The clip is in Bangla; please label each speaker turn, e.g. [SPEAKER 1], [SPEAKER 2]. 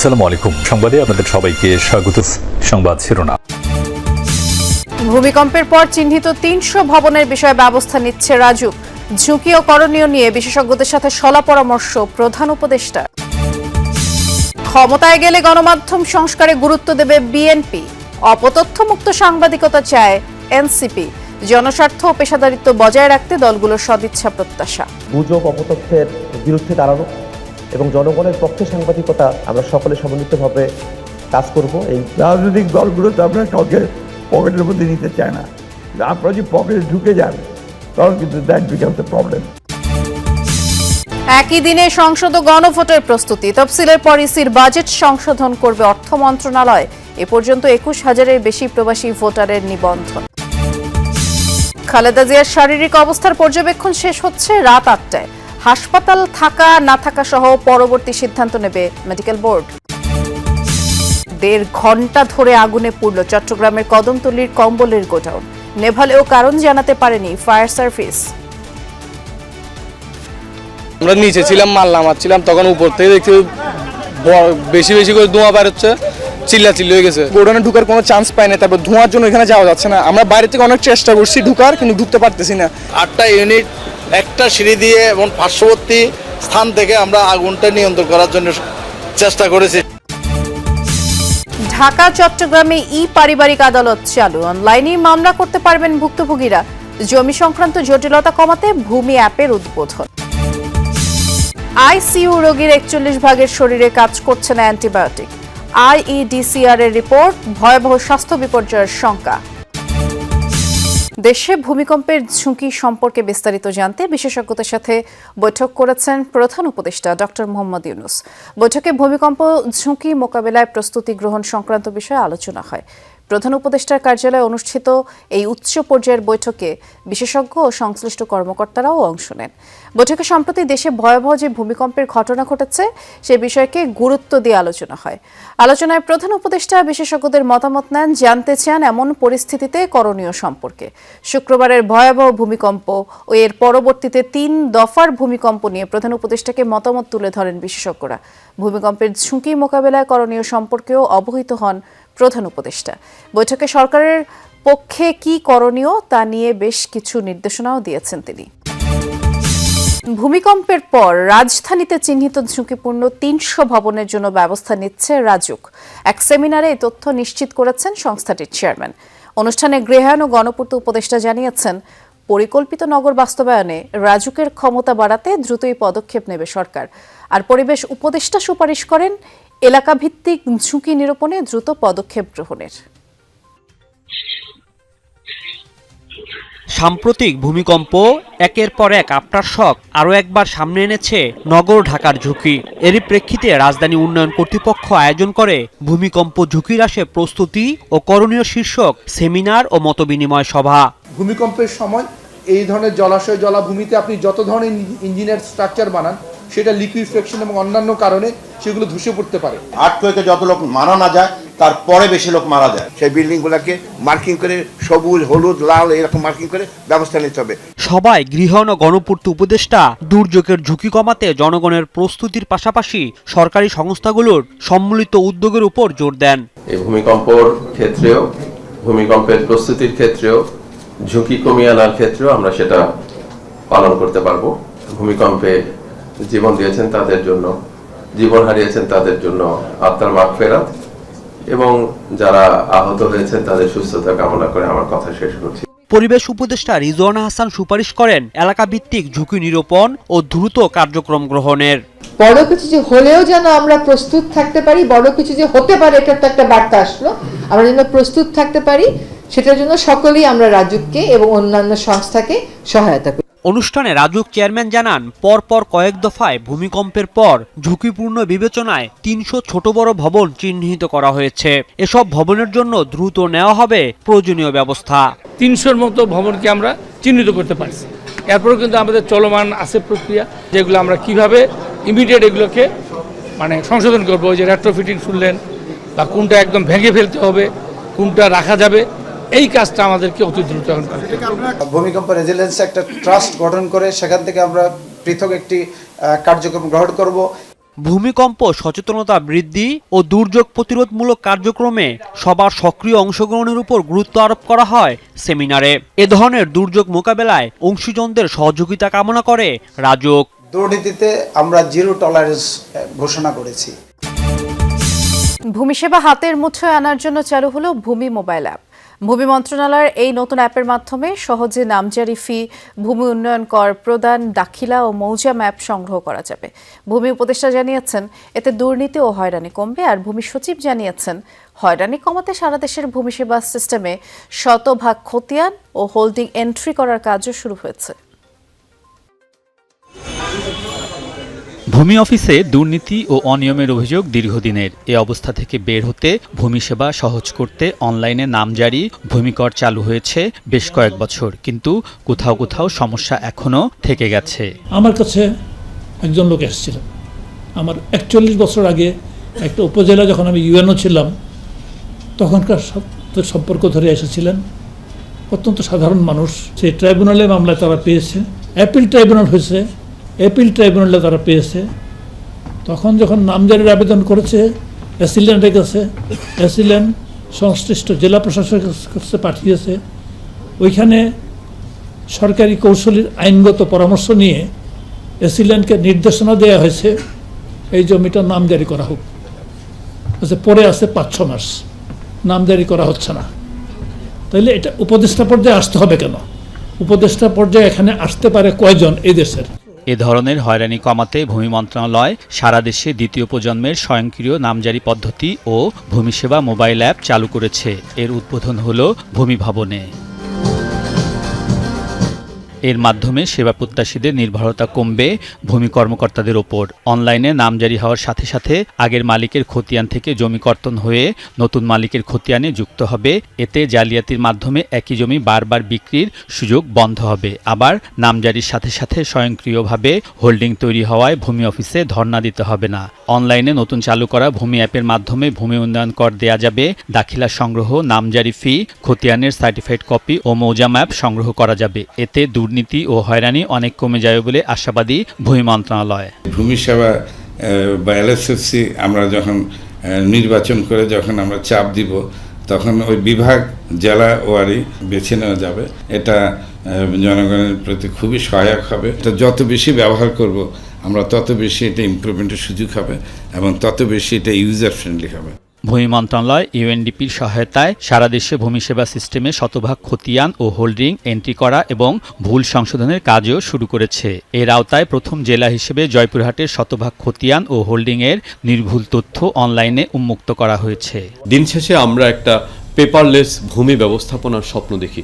[SPEAKER 1] আসসালামু আলাইকুম। সংবাদে আপনাদের সবাইকে স্বাগত। সংবাদ শিরোনাম।
[SPEAKER 2] ভূমিকম্পের পর চিহ্নিত ৩০০ ভবনের বিষয়ে ব্যবস্থা নিচ্ছে রাজুক। ঝুঁকি ও করণীয় নিয়ে বিশেষজ্ঞদের সাথে শলা পরামর্শ প্রধান উপদেষ্টা। ক্ষমতায় গেলে গণমাধ্যম সংস্কারে গুরুত্ব দেবে বিএনপি। অপতথ্যমুক্ত সাংবাদিকতা চায় এনসিপি। জনস্বার্থ ও পেশাদারিত্ব বজায় রাখতে দলগুলোর সদিচ্ছা প্রত্যাশা।
[SPEAKER 3] গুজব অপতথ্যের বিরুদ্ধে দাঁড়ানো এবং জনগণের পক্ষে সাংবাদিকতা আমরা সকলে সমন্বিতভাবে কাজ করব। এই
[SPEAKER 4] রাজনৈতিক দলগুলো তো আপনার কাউকে পকেটের মধ্যে নিতে চায় না। আপনারা যদি পকেটে ঢুকে যান তখন কিন্তু দ্যাট বিকামস দ্য প্রবলেম।
[SPEAKER 2] একই দিনে সংসদ ও গণভোটের প্রস্তুতি। তফসিলের পর ইসির বাজেট সংশোধন করবে অর্থ মন্ত্রণালয়। এ পর্যন্ত ২১,০০০-এর বেশি প্রবাসী ভোটারের নিবন্ধন। খালেদা জিয়ার শারীরিক অবস্থার পর্যবেক্ষণ শেষ হচ্ছে রাত ৮টায়। হাসপাতাল থাকা না থাকা সহ পরবর্তী সিদ্ধান্ত নেবে মেডিকেল বোর্ড। ১.৫ ঘণ্টা ধরে আগুনে পুড়ল চট্টগ্রামের কদমতলীর কম্বলের গোডাউন। নেভালেও কারণ জানাতে পারেনি ফায়ার সার্ভিস।
[SPEAKER 5] আমরা নিচে ছিলাম, মাল নামাচ্ছিলাম, তখন উপর থেকে দেখছি বেশি বেশি করে ধোঁয়া বের হচ্ছে, চিল্লাচিল্লি হয়ে গেছে। গোডাউনে ঢুকার কোনো চান্স পাই না, তারপর ধোঁয়ার জন্য এখানে যাওয়া যাচ্ছে না। আমরা বাইরে থেকে অনেক চেষ্টা করছি ঢুকার, কিন্তু ঢুকতে পারতেছি না।
[SPEAKER 6] 8টা ইউনিট একটা সিঁড়ি দিয়ে এবং পার্শ্ববর্তী স্থান থেকে আমরা আগুনটা নিয়ন্ত্রণ করার জন্য চেষ্টা করেছি।
[SPEAKER 2] ঢাকা চট্টগ্রামে পারিবারিক আদালত চালু। অনলাইনে মামলা করতে পারবেন ভুক্তভোগীরা। জমি সংক্রান্ত জটিলতা কমাতে ভূমি অ্যাপের উদ্বোধন। আইসিইউ রোগীর ৪১ ভাগের শরীরে কাজ করছে না অ্যান্টিবায়োটিক। আইইডিসিআর এর রিপোর্ট, ভয়াবহ স্বাস্থ্য বিপর্যয়ের শঙ্কা। দেশে ভূমিকম্পের ঝুঁকি সম্পর্কে বিস্তারিত জানতে বিশেষজ্ঞদের সাথে বৈঠক করেছেন প্রধান উপদেষ্টা ডক্টর মোহাম্মদ ইউনূস। বৈঠকে ভূমিকম্প ঝুঁকি মোকাবেলায় প্রস্তুতি গ্রহণ সংক্রান্ত বিষয়ে আলোচনা হয়। প্রধান উপদেষ্টার কার্যালয়ে অনুষ্ঠিত এই উচ্চ পর্যায়ের বৈঠকে বিশেষজ্ঞ ও সংশ্লিষ্ট কর্মকর্তারাও অংশ নেন। বৈঠকে সম্প্রতি দেশে ভয়াবহ যে ভূমিকম্পের ঘটনা ঘটেছে সে বিষয়কে গুরুত্ব দিয়ে আলোচনা হয়। আলোচনায় প্রধান উপদেষ্টা বিশেষজ্ঞদের মতামত নেন, জানতে চান এমন পরিস্থিতিতে করণীয় সম্পর্কে। শুক্রবারের ভয়াবহ ভূমিকম্প ও এর পরবর্তীতে ৩ দফার ভূমিকম্প নিয়ে প্রধান উপদেষ্টাকে মতামত তুলে ধরেন বিশেষজ্ঞরা। ভূমিকম্পের ঝুঁকি মোকাবেলায় করণীয় সম্পর্কেও অবহিত হন প্রধান উপদেষ্টা। বৈঠকে সরকারের পক্ষে কি করণীয় তা নিয়ে বেশ কিছু নির্দেশনাও দিয়েছেন তিনি। ভূমিকম্পের পর রাজধানীতে চিহ্নিত ঝুঁকিপূর্ণ ৩০০ ভবনের জন্য ব্যবস্থা নিচ্ছে রাজুক। এক সেমিনারে এই তথ্য নিশ্চিত করেছেন সংস্থাটির চেয়ারম্যান। অনুষ্ঠানে গৃহায়ন ও গণপূর্ত উপদেষ্টা জানিয়েছেন, পরিকল্পিত নগর বাস্তবায়নে রাজুকের ক্ষমতা বাড়াতে দ্রুতই পদক্ষেপ নেবে সরকার। আর পরিবেশ উপদেষ্টা সুপারিশ করেন এলাকাভিত্তিক ঝুঁকি নিরূপণে দ্রুত পদক্ষেপ গ্রহণের।
[SPEAKER 7] সাম্প্রতিক ভূমিকম্প একের পর এক আফটারশক আরও একবার সামনে এনেছে নগর ঢাকার ঝুঁকি। এরই প্রেক্ষিতে রাজধানী উন্নয়ন কর্তৃপক্ষ আয়োজন করে ভূমিকম্প ঝুঁকি হ্রাসে প্রস্তুতি ও করণীয় শীর্ষক সেমিনার ও মতবিনিময় সভা।
[SPEAKER 8] ভূমিকম্পের সময় এই ধরনের জলাশয় জলাভূমিতে আপনি যত ধরনের ইঞ্জিনিয়ার স্ট্রাকচার বানান, সেটা লিকুইফেকশন এবং অন্যান্য কারণে সেগুলো ধসে পড়তে পারে।
[SPEAKER 9] আর্থকোয়েকে যত লোক মারা না যায় তারপরে বেশি লোক মারা যায়।
[SPEAKER 10] সেই বিল্ডিংগুলোকে মার্কিং করে সবুজ, হলুদ, লাল এরকম মার্কিং করে ব্যবস্থা নিতে হবে।
[SPEAKER 7] সবাই গৃহায়ন ও গণপূর্ত উপদেষ্টা দুর্যোগের ঝুঁকি কমাতে জনগণের প্রস্তুতির পাশাপাশি সরকারি সংস্থাগুলোর সম্মিলিত উদ্যোগের উপর জোর দেন।
[SPEAKER 11] এই ভূমিকম্পের ক্ষেত্রেও, ভূমিকম্পের প্রস্তুতির ক্ষেত্রেও, ঝুঁকি কমিয়ে আনার ক্ষেত্রেও আমরা সেটা পালন করতে পারবো। ভূমিকম্পে জীবন দিয়েছেন তাদের জন্য, জীবন হারিয়েছেন তাদের জন্য আত্মার মাগফিরাত, এবং যারা আহত হয়েছেন তাদের সুস্থতা কামনা করে আমার কথা শেষ করছি।
[SPEAKER 7] পরিবেশ উপদেষ্টা রিজওয়ানা হাসান সুপারিশ করেন এলাকাভিত্তিক ঝুঁকি নিরূপণ ও দ্রুত কার্যক্রম গ্রহণের।
[SPEAKER 12] বড় কিছু যে হলেও যেন আমরা প্রস্তুত থাকতে পারি, বড় কিছু যে হতে পারে এটা তো একটা বার্তা আসলো, আমরা যেন প্রস্তুত থাকতে পারি সেটার জন্য সকলেই আমরা রাজুককে এবং অন্যান্য সংস্থাকে সহায়তা করি।
[SPEAKER 7] অনুষ্ঠানে রাজুক চেয়ারম্যান জানান, পরপর কয়েক দফায় ভূমিকম্পের পর ঝুঁকিপূর্ণ বিবেচনায় ৩০০ ছোট বড় ভবন চিহ্নিত করা হয়েছে। এসব ভবনের জন্য দ্রুত নেওয়া হবে প্রয়োজনীয় ব্যবস্থা।
[SPEAKER 13] ৩০০-র মতো ভবনকে আমরা চিহ্নিত করতে পারছি। এরপরও কিন্তু আমাদের চলমান আছে প্রক্রিয়া, যেগুলো আমরা কিভাবে ইমিডিয়েট এগুলোকে সংশোধন করবো। ওই যে রেট্রোফিটিং শুনলেন, বা কোনটা একদম ভেঙে ফেলতে হবে, কোনটা রাখা যাবে, এই কাজটা আমাদেরকে অতি দ্রুত করতে হবে।
[SPEAKER 14] ভূমিকম্প রেজিলিয়েন্স একটা ট্রাস্ট গঠন করে সেখান থেকে আমরা পৃথক একটি কার্যক্রম গ্রহণ করব।
[SPEAKER 7] ভূমিকম্প সচেতনতা বৃদ্ধি ও দুর্যোগ প্রতিরোধমূলক কার্যক্রমে সবার সক্রিয় অংশগ্রহণের উপর গুরুত্ব আরোপ করা হয় সেমিনারে। এ ধরনের দুর্যোগ মোকাবেলায় অংশীজনদের সহযোগিতা কামনা করে রাজউক।
[SPEAKER 14] দুর্নীতিতে আমরা জিরো টলারেন্স ঘোষণা করেছি।
[SPEAKER 2] ভূমি সেবা হাতের মুঠোয় আনার জন্য চালু হলো ভূমি মোবাইল অ্যাপ। ভূমি মন্ত্রণালয়ের এই নতুন অ্যাপের মাধ্যমে সহজে নামজারি ফি, ভূমি উন্নয়ন কর প্রদান, দাখিলা ও মৌজা ম্যাপ সংগ্রহ করা যাবে। ভূমি উপদেষ্টা জানিয়েছেন এতে দুর্নীতি ও হয়রানি কমবে। আর ভূমি সচিব জানিয়েছেন হয়রানি কমাতে সারা দেশের ভূমি সেবা সিস্টেমে শতভাগ খতিয়ান ও হোল্ডিং এন্ট্রি করার কাজও শুরু হয়েছে।
[SPEAKER 1] ভূমি অফিসে দুর্নীতি ও অনিয়মের অভিযোগ দীর্ঘদিনের। এ অবস্থা থেকে বের হতে ভূমি সেবা সহজ করতে অনলাইনে নামজারি, ভূমিকর চালু হয়েছে বেশ কয়েক বছর, কিন্তু কোথাও কোথাও সমস্যা এখনো থেকে গেছে।
[SPEAKER 13] আমার কাছে একজন লোক এসেছিলেন আমার 41 বছর আগে একটা উপজেলা যখন আমি ইউএনও ছিলাম তখনকার সম্পর্ক ধরে এসেছিলেন। অত্যন্ত সাধারণ মানুষ। সেই ট্রাইব্যুনালে মামলায় তারা পেয়েছে, অ্যাপিল ট্রাইব্যুনাল হয়েছে, অ্যাপিল ট্রাইব্যুনালে তারা পেয়েছে। তখন যখন নামজারির আবেদন করেছে অ্যাসিল্যান্ডের কাছে, অ্যাসিল্যান্ড সংশ্লিষ্ট জেলা প্রশাসকের কাছে পাঠিয়েছে। ওইখানে সরকারি কৌশলীর আইনগত পরামর্শ নিয়ে অ্যাসিল্যান্ডকে নির্দেশনা দেওয়া হয়েছে এই জমিটা নামজারি করা হোক। আচ্ছা, পরে আছে 5-6 মাস নামজারি করা হচ্ছে না। তাইলে এটা উপদেষ্টা পর্যায়ে আসতে হবে কেন? উপদেষ্টা পর্যায়ে এখানে আসতে পারে কয়জন এই দেশের?
[SPEAKER 1] এ ধরনের হয়রানি কমাতে ভূমি মন্ত্রণালয় সারা দেশে দ্বিতীয় প্রজন্মের স্বয়ংক্রিয় নামজারি পদ্ধতি ও ভূমি সেবা মোবাইল অ্যাপ চালু করেছে। এর উদ্বোধন হলো ভূমি ভবনে। এর মাধ্যমে সেবা প্রত্যাশীদের নির্ভরতা কমবে ভূমি কর্মকর্তাদের ওপর। অনলাইনে নামজারি হওয়ার সাথে সাথে আগের মালিকের খতিয়ান থেকে জমি কর্তন হয়ে নতুন মালিকের খতিয়ানে যুক্ত হবে। এতে জালিয়াতির মাধ্যমে একই জমি বারবার বিক্রির সুযোগ বন্ধ হবে। আবার নামজারির সাথে সাথে স্বয়ংক্রিয়ভাবে হোল্ডিং তৈরি হওয়ায় ভূমি অফিসে ধর্ণা দিতে হবে না। অনলাইনে নতুন চালু করা ভূমি অ্যাপের মাধ্যমে ভূমি উন্নয়ন কর দেয়া যাবে, দাখিলা সংগ্রহ, নামজারি ফি, খতিয়ানের সার্টিফাইড কপি ও মৌজা ম্যাপ সংগ্রহ করা যাবে। এতে দুর্নীতি ও হয়রানি অনেক কমে যাবে বলে আশাবাদী ভূমি মন্ত্রণালয়।
[SPEAKER 4] ভূমি সেবা বা এলএসএফসি আমরা যখন নির্বাচন করে যখন আমরা চাপ দিব তখন ওই বিভাগ জেলা ওয়ারি বেছে নেওয়া যাবে। এটা জনগণের প্রতি খুবই সহায়ক হবে। এটা যত বেশি ব্যবহার করব আমরা তত বেশি এটা ইমপ্রুভমেন্টের সুযোগ হবে এবং তত বেশি এটা ইউজার ফ্রেন্ডলি হবে।
[SPEAKER 1] ভূমি মন্ত্রণালয় ইউএনডিপির সহায়তায় সারা দেশে ভূমি সেবা সিস্টেমে শতভাগ খতিয়ান ও হোল্ডিং এন্ট্রি করা এবং ভুল সংশোধনের কাজও শুরু করেছে। এর আওতায় প্রথম জেলা হিসেবে জয়পুরহাটের শতভাগ খতিয়ান ও হোল্ডিংয়ের নির্ভুল তথ্য অনলাইনে উন্মুক্ত করা হয়েছে।
[SPEAKER 15] দিন শেষে আমরা একটা পেপারলেস ভূমি ব্যবস্থাপনার স্বপ্ন দেখি।